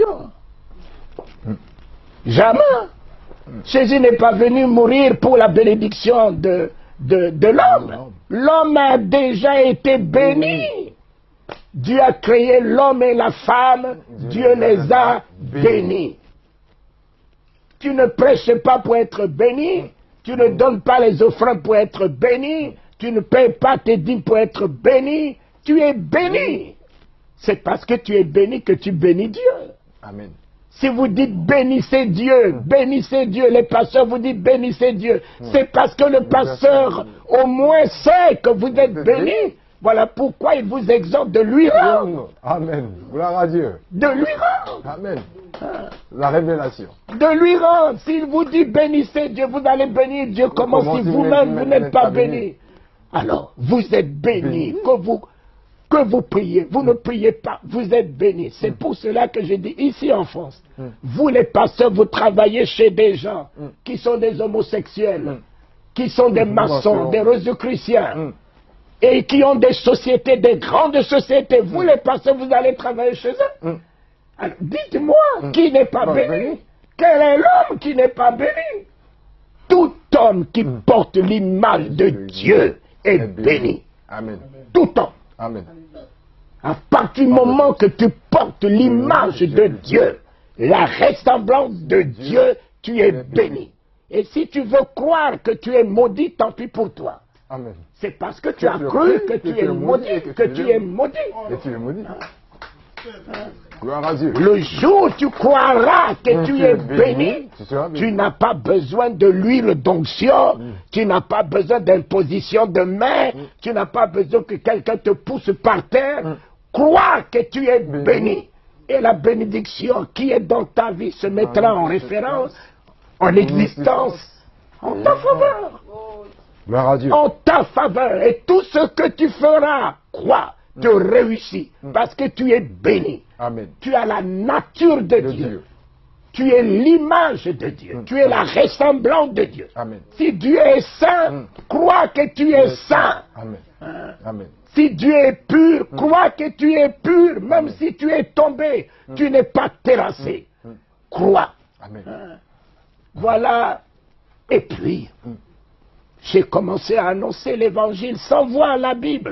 bénédiction. Jamais. Jésus n'est pas venu mourir pour la bénédiction de l'homme. L'homme a déjà été béni. Dieu a créé l'homme et la femme. Dieu les a bénis. Tu ne prêches pas pour être béni. Tu ne donnes pas les offrandes pour être béni. Tu ne payes pas tes dîmes pour être béni. Tu es béni. C'est parce que tu es béni que tu bénis Dieu. Amen. Si vous dites bénissez Dieu, les pasteurs vous disent bénissez Dieu, c'est parce que le pasteur au moins sait que vous êtes béni. Voilà pourquoi il vous exhorte de lui rendre. Amen. Gloire à Dieu. De lui rendre. Amen. La révélation. De lui rendre. S'il vous dit bénissez Dieu, vous allez bénir Dieu. Comment si vous-même vous n'êtes pas béni? Alors, vous êtes béni. Que vous priez, vous ne priez pas, vous êtes bénis. C'est pour cela que je dis ici en France, vous les pasteurs, vous travaillez chez des gens qui sont des homosexuels, qui sont des maçons, des rosicruciens, et qui ont des sociétés, des grandes sociétés. Vous les pasteurs, vous allez travailler chez eux. Alors, dites-moi, qui n'est pas béni? Quel est l'homme qui n'est pas béni? Tout homme qui porte l'image de Dieu est béni. Amen. Tout homme. Amen. À partir du moment que tu portes l'image de Dieu, la ressemblance de Dieu, tu es béni. Et si tu veux croire que tu es maudit, tant pis pour toi. Amen. C'est parce que tu as cru que tu es maudit, que tu es maudit. Et tu es maudit. Gloire à Dieu. Le jour où tu croiras que tu es béni, tu n'as pas besoin de l'huile d'onction, tu n'as pas besoin d'imposition de main, tu n'as pas besoin que quelqu'un te pousse par terre. Crois que tu es béni. Et la bénédiction qui est dans ta vie se mettra en référence, en existence, en ta faveur. Gloire à Dieu. En ta faveur. Et tout ce que tu feras, crois, te réussit. Parce que tu es béni. Amen. Tu as la nature de Dieu. Tu es l'image de Dieu. Tu es la ressemblance de Dieu. Amen. Si Dieu est saint, crois que tu es saint. Amen. Amen. Si Dieu est pur, crois que tu es pur. Même si tu es tombé, tu n'es pas terrassé. Crois. Amen. Voilà. Et puis, j'ai commencé à annoncer l'évangile sans voir la Bible.